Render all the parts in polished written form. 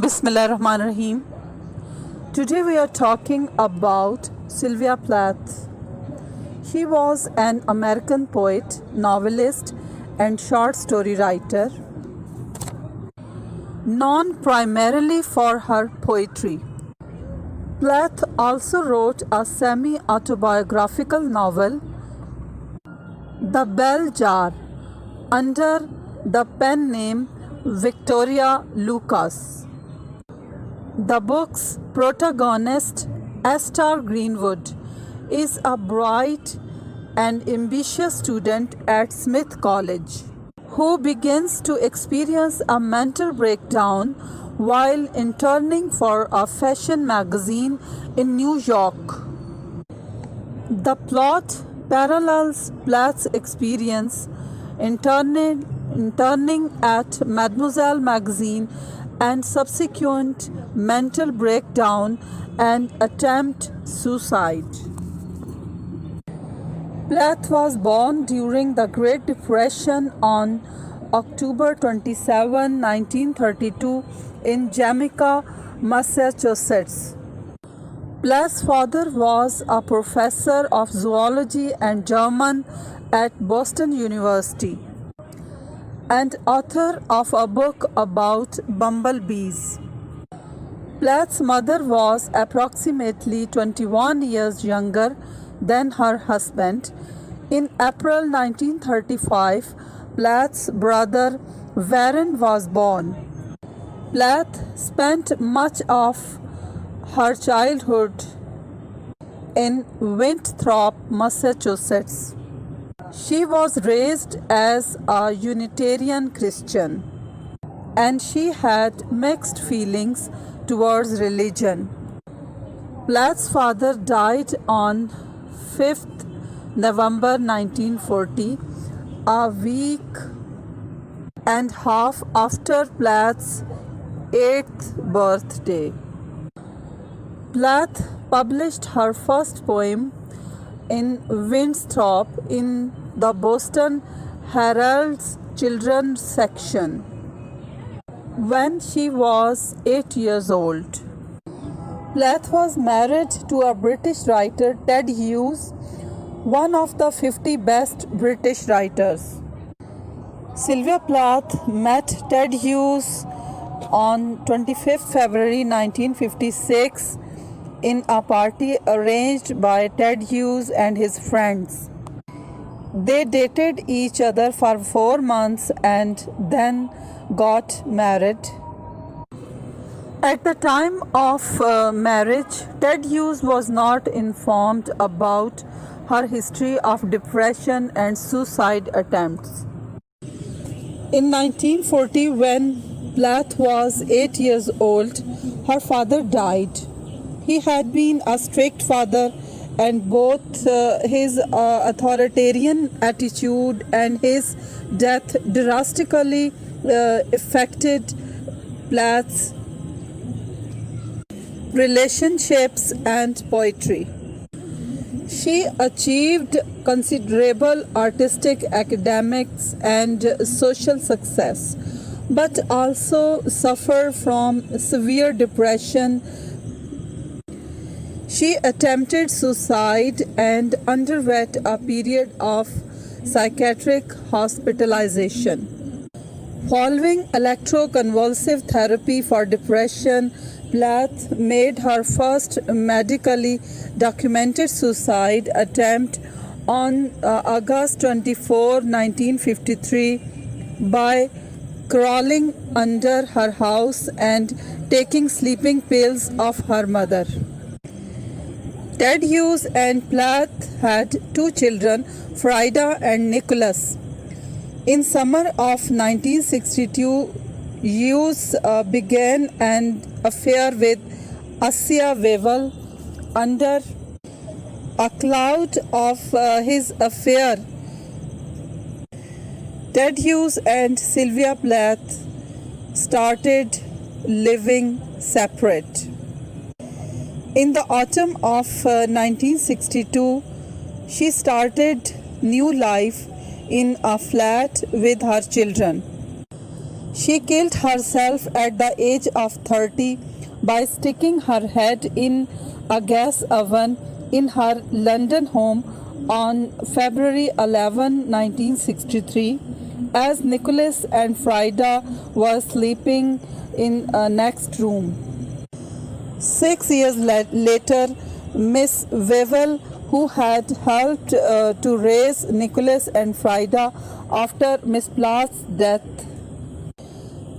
Bismillahirrahmanirrahim. Today we are talking about Sylvia Plath. She was an American poet, novelist, and short story writer, known primarily for her poetry. Plath also wrote a semi-autobiographical novel, The Bell Jar, under the pen name Victoria Lucas. The book's protagonist, Esther Greenwood, is a bright and ambitious student at Smith College who begins to experience a mental breakdown while interning for a fashion magazine in New York. The plot parallels Plath's experience interning at Mademoiselle magazine and subsequent mental breakdown and attempt suicide. Plath was born during the Great Depression on October 27, 1932 in Jamaica, Massachusetts. Plath's father was a professor of zoology and German at Boston University and author of a book about bumblebees. Plath's mother was approximately 21 years younger than her husband. In April 1935, Plath's brother Warren was born. Plath spent much of her childhood in Winthrop, Massachusetts. She was raised as a Unitarian Christian, and she had mixed feelings towards religion. Plath's father died on 5th November 1940, a week and a half after Plath's 8th birthday. Plath published her first poem in Winthrop in the Boston Herald's children's section when she was 8 years old. Plath was married to a British writer, Ted Hughes, one of the 50 best British writers. Sylvia Plath met Ted Hughes on 25th February 1956 in a party arranged by Ted Hughes and his friends. They dated each other for 4 months and then got married. At the time of marriage, Ted Hughes was not informed about her history of depression and suicide attempts. In 1940, when Plath was 8 years old, her father died. He had been a strict father, and both his authoritarian attitude and his death drastically affected Plath's relationships and poetry. She achieved considerable artistic, academics, and social success, but also suffered from severe depression. She attempted suicide and underwent a period of psychiatric hospitalization. Following electroconvulsive therapy for depression, Plath made her first medically documented suicide attempt on August 24, 1953, by crawling under her house and taking sleeping pills of her mother. Ted Hughes and Plath had 2 children, Frida and Nicholas. In summer of 1962, Hughes began an affair with Assia Wevel. Under a cloud of his affair, Ted Hughes and Sylvia Plath started living separate. In the autumn of 1962, she started new life in a flat with her children. She killed herself at the age of 30 by sticking her head in a gas oven in her London home on February 11, 1963, as Nicholas and Frida were sleeping in a next room. 6 years later, Miss Wevel, who had helped to raise Nicholas and Frida after Miss Plath's death,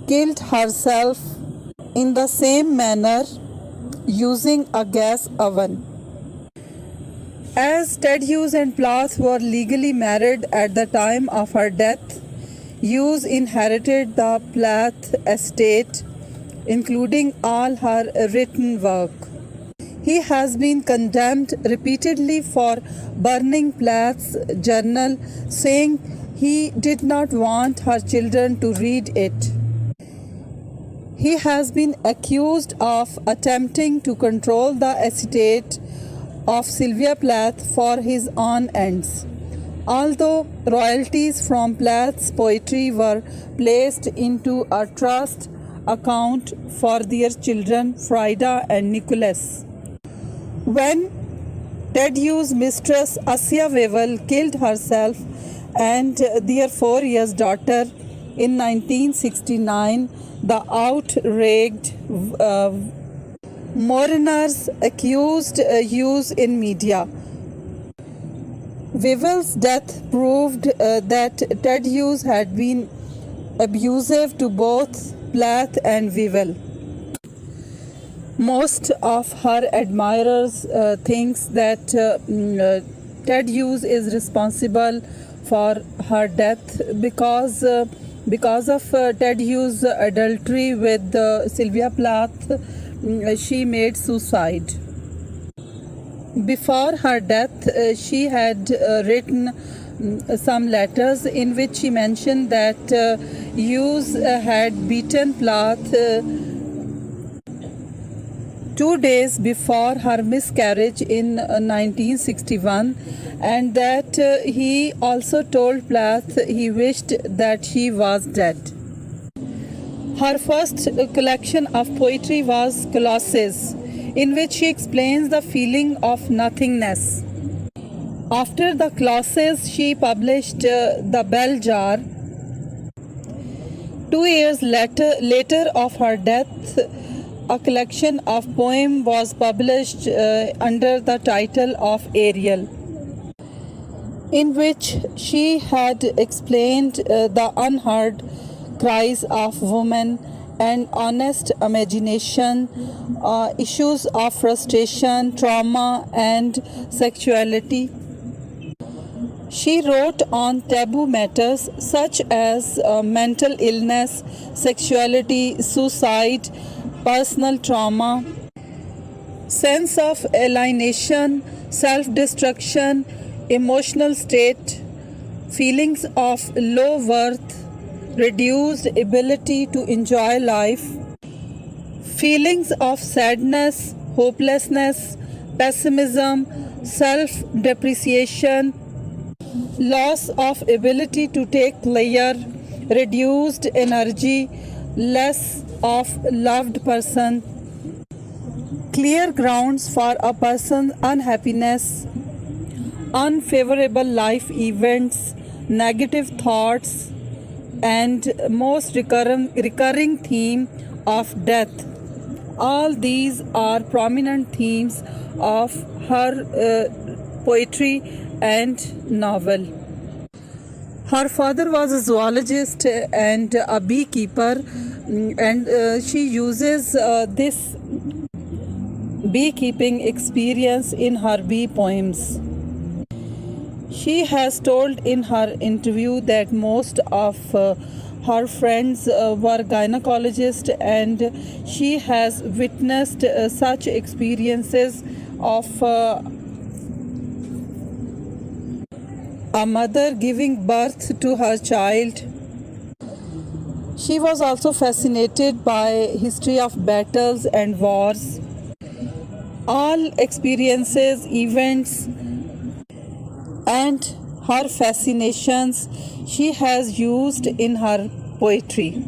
killed herself in the same manner using a gas oven. As Ted Hughes and Plath were legally married at the time of her death, Hughes inherited the Plath estate, including all her written work. He has been condemned repeatedly for burning Plath's journal, saying he did not want her children to read it. He has been accused of attempting to control the estate of Sylvia Plath for his own ends. Although royalties from Plath's poetry were placed into a trust account for their children Frida and Nicholas. When Ted Hughes' mistress Assia Wevel killed herself and their 4-year-old daughter in 1969, the outraged mourners accused Hughes in media. Wevel's death proved that Ted Hughes had been abusive to both Plath and Wevel. Most of her admirers thinks that Ted Hughes is responsible for her death because of Ted Hughes' adultery with Sylvia Plath. She made suicide. Before her death, she had written some letters in which she mentioned that Hughes had beaten Plath 2 days before her miscarriage in 1961, and that he also told Plath he wished that she was dead. Her first collection of poetry was Colossus, in which she explains the feeling of nothingness. After the Colossus, she published The Bell Jar. 2 years later of her death, a collection of poems was published under the title of Ariel, in which she had explained the unheard cries of women and honest imagination, issues of frustration, trauma, and sexuality. She wrote on taboo matters such as mental illness, sexuality, suicide, personal trauma, sense of alienation, self-destruction, emotional state, feelings of low worth, reduced ability to enjoy life, feelings of sadness, hopelessness, pessimism, self-depreciation, loss of ability to take pleasure, reduced energy, less of loved person, clear grounds for a person's unhappiness, unfavorable life events, negative thoughts, and most recurring theme of death. All these are prominent themes of her poetry and novel. Her father was a zoologist and a beekeeper, and she uses this beekeeping experience in her bee poems. She has told in her interview that most of her friends were gynecologists, and she has witnessed such experiences of a mother giving birth to her child. She was also fascinated by history of battles and wars. All experiences, events, and her fascinations she has used in her poetry.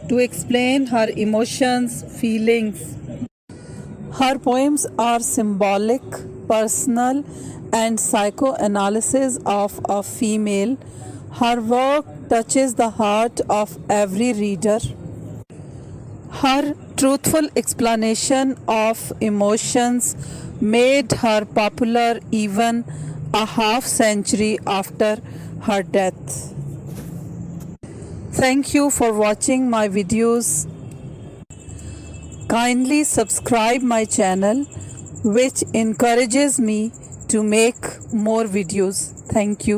to explain her emotions, feelings. Her poems are symbolic, personal, and psychoanalysis of a female. Her work touches the heart of every reader. Her truthful explanation of emotions made her popular even a half century after her death. Thank you for watching my videos. Kindly subscribe my channel, which encourages me to make more videos. Thank you.